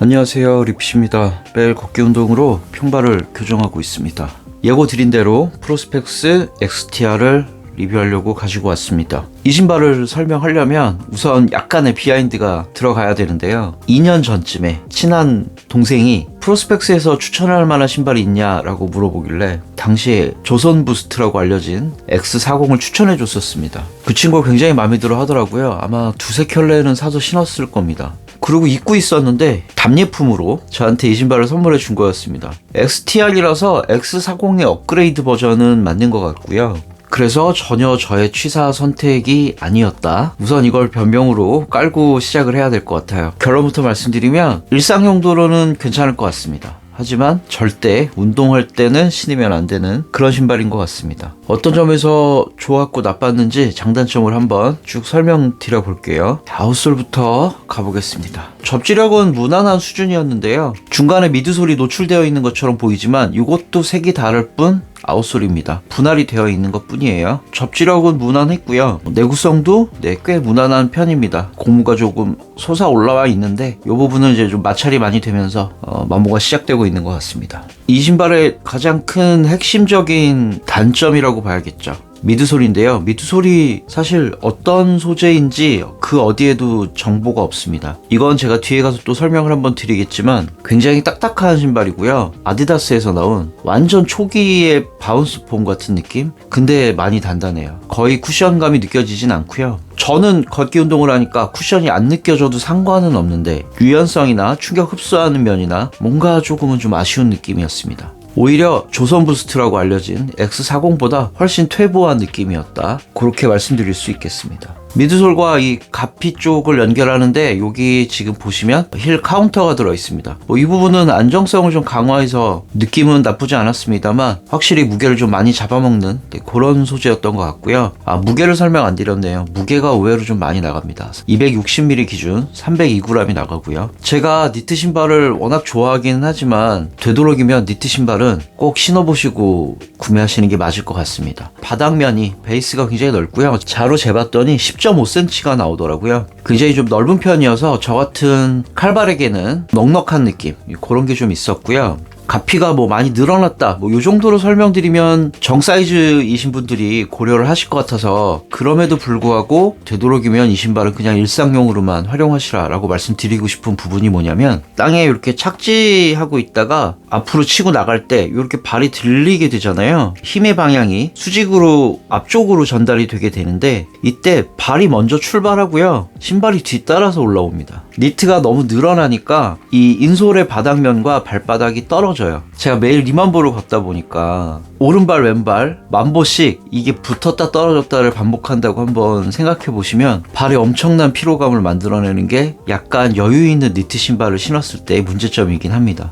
안녕하세요, 리피입니다. 매일 걷기 운동으로 평발을 교정하고 있습니다. 예고 드린 대로 프로스펙스 XTR을 리뷰하려고 가지고 왔습니다. 이 신발을 설명하려면 우선 약간의 비하인드가 들어가야 되는데요. 2년 전쯤에 친한 동생이 프로스펙스에서 추천할 만한 신발이 있냐라고 물어보길래 당시에 조선부스트라고 알려진 X40을 추천해 줬었습니다. 그 친구가 굉장히 마음에 들어 하더라고요. 아마 두세 켤레는 사서 신었을 겁니다. 그리고 입고 있었는데 답례품으로 저한테 이 신발을 선물해 준 거였습니다. XTR이라서 X40의 업그레이드 버전은 맞는 것 같고요. 그래서 전혀 저의 취사 선택이 아니었다. 우선 이걸 변명으로 깔고 시작을 해야 될 것 같아요. 결론부터 말씀드리면 일상 용도로는 괜찮을 것 같습니다. 하지만 절대 운동할 때는 신으면 안 되는 그런 신발인 것 같습니다. 어떤 점에서 좋았고 나빴는지 장단점을 한번 쭉 설명드려 볼게요. 아웃솔부터 가보겠습니다. 접지력은 무난한 수준이었는데요. 중간에 미드솔이 노출되어 있는 것처럼 보이지만 이것도 색이 다를 뿐 아웃솔입니다. 분할이 되어 있는 것 뿐이에요. 접지력은 무난했고요. 내구성도 꽤 무난한 편입니다. 고무가 조금 솟아 올라와 있는데 이 부분은 이제 좀 마찰이 많이 되면서 마모가 시작되고 있는 것 같습니다. 이 신발의 가장 큰 핵심적인 단점이라고 봐야겠죠. 미드솔인데요. 미드솔이 사실 어떤 소재인지 그 어디에도 정보가 없습니다. 이건 제가 뒤에 가서 또 설명을 한번 드리겠지만 굉장히 딱딱한 신발이고요. 아디다스에서 나온 완전 초기의 바운스 폼 같은 느낌? 근데 많이 단단해요. 거의 쿠션감이 느껴지진 않고요. 저는 걷기 운동을 하니까 쿠션이 안 느껴져도 상관은 없는데 유연성이나 충격 흡수하는 면이나 뭔가 조금은 좀 아쉬운 느낌이었습니다. 오히려 조선부스트라고 알려진 X40보다 훨씬 퇴보한 느낌이었다. 그렇게 말씀드릴 수 있겠습니다. 미드솔과 이 가피 쪽을 연결하는데 여기 지금 보시면 힐 카운터가 들어있습니다. 이 부분은 안정성을 좀 강화해서 느낌은 나쁘지 않았습니다만 확실히 무게를 좀 많이 잡아먹는 그런 소재였던 것 같고요. 무게를 설명 안 드렸네요. 무게가 의외로 좀 많이 나갑니다. 260mm 기준 302g이 나가고요. 제가 니트 신발을 워낙 좋아하기는 하지만 되도록이면 니트 신발은 꼭 신어보시고 구매하시는 게 맞을 것 같습니다. 바닥면이 베이스가 굉장히 넓고요. 자로 재봤더니 10.5cm가 나오더라고요. 굉장히 좀 넓은 편이어서 저 같은 칼발에게는 넉넉한 느낌 그런 게 좀 있었고요. 가피가 많이 늘어났다 요 정도로 설명드리면 정 사이즈이신 분들이 고려를 하실 것 같아서 그럼에도 불구하고 되도록이면 이 신발은 그냥 일상용으로만 활용하시라 라고 말씀드리고 싶은 부분이 뭐냐면 땅에 이렇게 착지하고 있다가 앞으로 치고 나갈 때 이렇게 발이 들리게 되잖아요. 힘의 방향이 수직으로 앞쪽으로 전달이 되게 되는데 이때 발이 먼저 출발하고요. 신발이 뒤따라서 올라옵니다. 니트가 너무 늘어나니까 이 인솔의 바닥면과 발바닥이 떨어져요. 제가 매일 리만보를 걷다 보니까 오른발 왼발 만보씩 이게 붙었다 떨어졌다를 반복한다고 한번 생각해 보시면 발에 엄청난 피로감을 만들어내는 게 약간 여유 있는 니트 신발을 신었을 때의 문제점이긴 합니다.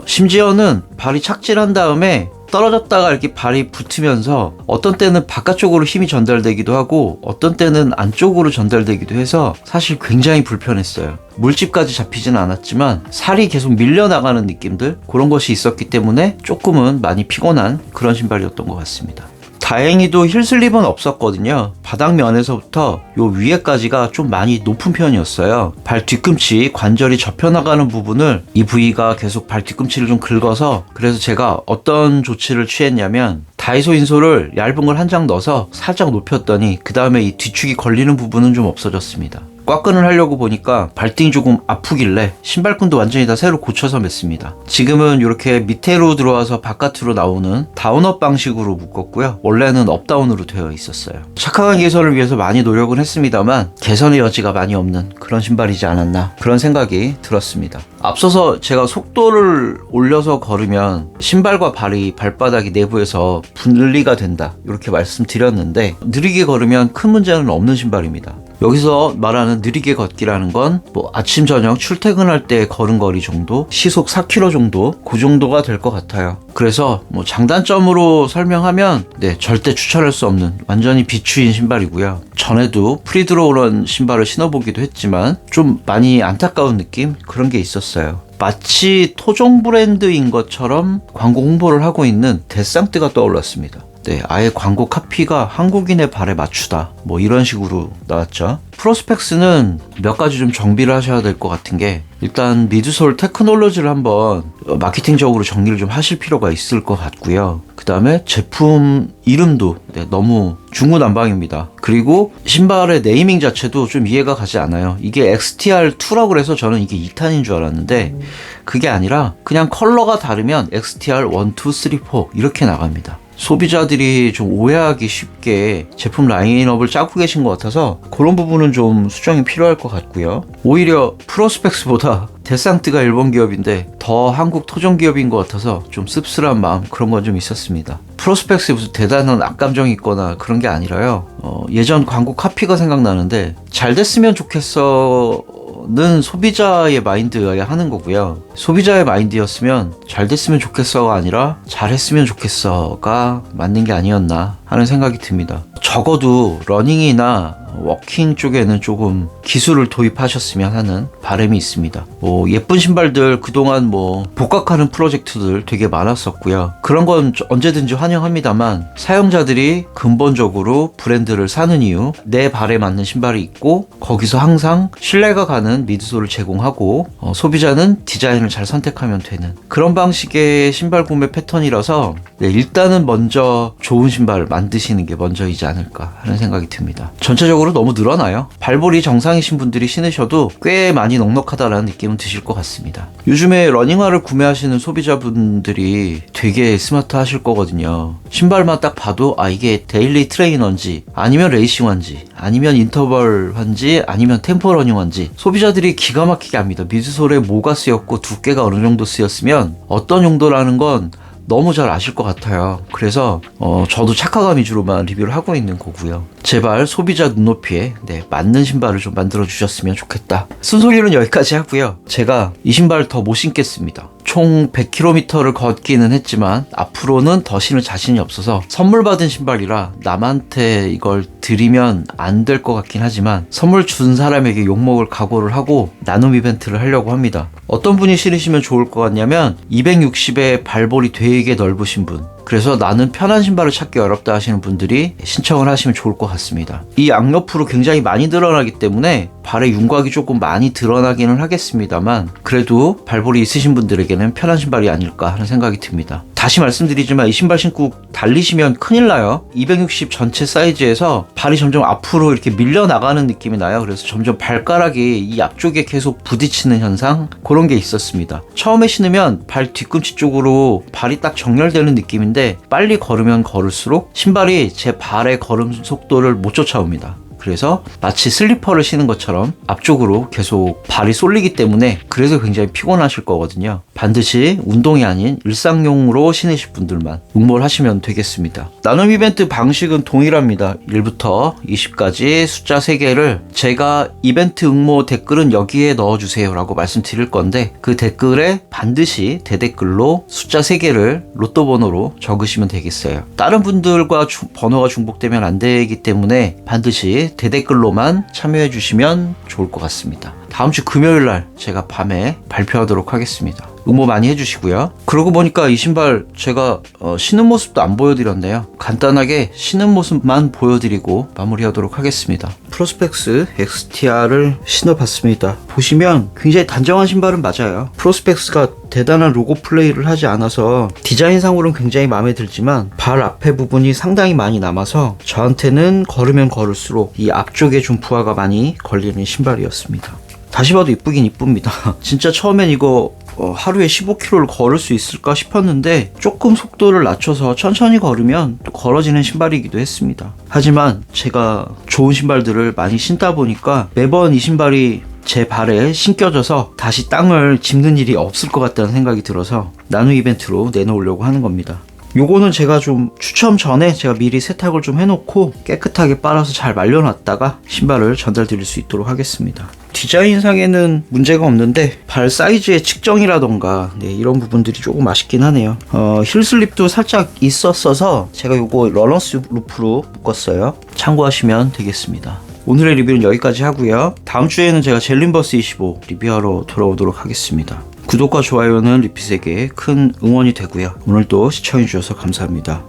심지어는 발이 착질한 다음에 떨어졌다가 이렇게 발이 붙으면서 어떤 때는 바깥쪽으로 힘이 전달되기도 하고 어떤 때는 안쪽으로 전달되기도 해서 사실 굉장히 불편했어요. 물집까지 잡히진 않았지만 살이 계속 밀려나가는 느낌들 그런 것이 있었기 때문에 조금은 많이 피곤한 그런 신발이었던 것 같습니다. 다행히도 힐슬립은 없었거든요. 바닥면에서부터 요 위에까지가 좀 많이 높은 편이었어요. 발 뒤꿈치 관절이 접혀나가는 부분을 이 부위가 계속 발 뒤꿈치를 좀 긁어서 그래서 제가 어떤 조치를 취했냐면 다이소 인솔을 얇은 걸 한 장 넣어서 살짝 높였더니 그 다음에 이 뒤축이 걸리는 부분은 좀 없어졌습니다. 꽉끈을 하려고 보니까 발등이 조금 아프길래 신발끈도 완전히 다 새로 고쳐서 맸습니다. 지금은 이렇게 밑으로 들어와서 바깥으로 나오는 다운업 방식으로 묶었고요. 원래는 업다운으로 되어 있었어요. 착각한 개선을 위해서 많이 노력은 했습니다만 개선의 여지가 많이 없는 그런 신발이지 않았나 그런 생각이 들었습니다. 앞서서 제가 속도를 올려서 걸으면 신발과 발이 발바닥이 내부에서 분리가 된다 이렇게 말씀드렸는데 느리게 걸으면 큰 문제는 없는 신발입니다. 여기서 말하는 느리게 걷기라는 건 아침 저녁 출퇴근할 때 걸음거리 정도, 시속 4km 정도 그 정도가 될 것 같아요. 그래서 장단점으로 설명하면 절대 추천할 수 없는 완전히 비추인 신발이고요. 전에도 프리드로우런 신발을 신어보기도 했지만 좀 많이 안타까운 느낌 그런 게 있었어요. 마치 토종 브랜드인 것처럼 광고 홍보를 하고 있는 데상트가 떠올랐습니다. 네, 아예 광고 카피가 한국인의 발에 맞추다 뭐 이런 식으로 나왔죠. 프로스펙스는 몇 가지 좀 정비를 하셔야 될 것 같은 게, 일단 미드솔 테크놀로지를 한번 마케팅적으로 정리를 좀 하실 필요가 있을 것 같고요. 그 다음에 제품 이름도 너무 중구난방입니다. 그리고 신발의 네이밍 자체도 좀 이해가 가지 않아요. 이게 XTR2라고 그래서 저는 이게 2탄인 줄 알았는데 그게 아니라 그냥 컬러가 다르면 XTR 1, 2, 3, 4 이렇게 나갑니다. 소비자들이 좀 오해하기 쉽게 제품 라인업을 짜고 계신 것 같아서 그런 부분은 좀 수정이 필요할 것 같고요. 오히려 프로스펙스보다 데상트가 일본 기업인데 더 한국 토종 기업인 것 같아서 좀 씁쓸한 마음, 그런 건 좀 있었습니다. 프로스펙스에 무슨 대단한 악감정이 있거나 그런 게 아니라요. 예전 광고 카피가 생각나는데 잘 됐으면 좋겠어 는 소비자의 마인드여야 하는 거고요. 소비자의 마인드였으면 잘 됐으면 좋겠어가 아니라 잘했으면 좋겠어가 맞는 게 아니었나 하는 생각이 듭니다. 적어도 러닝이나 워킹 쪽에는 조금 기술을 도입하셨으면 하는 바람이 있습니다. 예쁜 신발들 그동안 복각하는 프로젝트들 되게 많았었고요. 그런 건 언제든지 환영합니다만, 사용자들이 근본적으로 브랜드를 사는 이유, 내 발에 맞는 신발이 있고 거기서 항상 신뢰가 가는 미드솔을 제공하고 소비자는 디자인을 잘 선택하면 되는 그런 방식의 신발 구매 패턴이라서 일단은 먼저 좋은 신발을 만드시는 게 먼저이지 않을까 하는 생각이 듭니다. 전체적으로 너무 늘어나요. 발볼이 정상이신 분들이 신으셔도 꽤 많이 넉넉하다라는 느낌은 드실 것 같습니다. 요즘에 러닝화를 구매하시는 소비자분들이 되게 스마트하실 거거든요. 신발만 딱 봐도 이게 데일리 트레이너인지 아니면 레이싱화인지 아니면 인터벌화인지 아니면 템포 러닝화인지 소비자들이 기가 막히게 압니다. 미드솔에 뭐가 쓰였고 두께가 어느 정도 쓰였으면 어떤 용도라는 건 너무 잘 아실 것 같아요. 그래서 저도 착화감 위주로만 리뷰를 하고 있는 거고요. 제발 소비자 눈높이에 맞는 신발을 좀 만들어 주셨으면 좋겠다. 쓴소리는 여기까지 하고요. 제가 이 신발 더 못 신겠습니다. 총 100km를 걷기는 했지만 앞으로는 더 신을 자신이 없어서 선물 받은 신발이라 남한테 이걸 드리면 안 될 것 같긴 하지만 선물 준 사람에게 욕먹을 각오를 하고 나눔 이벤트를 하려고 합니다. 어떤 분이 신으시면 좋을 것 같냐면 260에 발볼이 되게 넓으신 분, 그래서 나는 편한 신발을 찾기 어렵다 하시는 분들이 신청을 하시면 좋을 것 같습니다. 이 양옆으로 굉장히 많이 드러나기 때문에 발의 윤곽이 조금 많이 드러나기는 하겠습니다만 그래도 발볼이 있으신 분들에게는 편한 신발이 아닐까 하는 생각이 듭니다. 다시 말씀드리지만 이 신발 신고 달리시면 큰일 나요. 260 전체 사이즈에서 발이 점점 앞으로 이렇게 밀려나가는 느낌이 나요. 그래서 점점 발가락이 이 앞쪽에 계속 부딪히는 현상, 그런 게 있었습니다. 처음에 신으면 발 뒤꿈치 쪽으로 발이 딱 정렬되는 느낌인데 빨리 걸으면 걸을수록 신발이 제 발의 걸음 속도를 못 쫓아옵니다. 그래서 마치 슬리퍼를 신은 것처럼 앞쪽으로 계속 발이 쏠리기 때문에 그래서 굉장히 피곤하실 거거든요. 반드시 운동이 아닌 일상용으로 신으실 분들만 응모를 하시면 되겠습니다. 나눔 이벤트 방식은 동일합니다. 1부터 20까지 숫자 3개를 제가 이벤트 응모 댓글은 여기에 넣어주세요 라고 말씀드릴 건데 그 댓글에 반드시 대댓글로 숫자 3개를 로또 번호로 적으시면 되겠어요. 다른 분들과 번호가 중복되면 안 되기 때문에 반드시 대댓글로만 참여해 주시면 좋을 것 같습니다. 다음 주 금요일날 제가 밤에 발표하도록 하겠습니다. 응모 많이 해주시고요. 그러고 보니까 이 신발 제가 신은 모습도 안 보여드렸네요. 간단하게 신은 모습만 보여드리고 마무리하도록 하겠습니다. 프로스펙스 XTR을 신어봤습니다. 보시면 굉장히 단정한 신발은 맞아요. 프로스펙스가 대단한 로고 플레이를 하지 않아서 디자인상으로는 굉장히 마음에 들지만 발 앞에 부분이 상당히 많이 남아서 저한테는 걸으면 걸을수록 이 앞쪽에 좀 부하가 많이 걸리는 신발이었습니다. 다시 봐도 이쁘긴 이쁩니다. 진짜 처음엔 이거 하루에 15km를 걸을 수 있을까 싶었는데 조금 속도를 낮춰서 천천히 걸으면 또 걸어지는 신발이기도 했습니다. 하지만 제가 좋은 신발들을 많이 신다 보니까 매번 이 신발이 제 발에 신겨져서 다시 땅을 짚는 일이 없을 것 같다는 생각이 들어서 나눔 이벤트로 내놓으려고 하는 겁니다. 요거는 제가 좀 추첨 전에 제가 미리 세탁을 좀 해놓고 깨끗하게 빨아서 잘 말려놨다가 신발을 전달드릴 수 있도록 하겠습니다. 디자인상에는 문제가 없는데 발 사이즈의 측정이라던가 이런 부분들이 조금 아쉽긴 하네요. 힐 슬립도 살짝 있었어서 제가 요거 러너스 루프로 묶었어요. 참고하시면 되겠습니다. 오늘의 리뷰는 여기까지 하고요. 다음 주에는 제가 젤린버스 25 리뷰하러 돌아오도록 하겠습니다. 구독과 좋아요는 리핏에게 큰 응원이 되고요. 오늘도 시청해주셔서 감사합니다.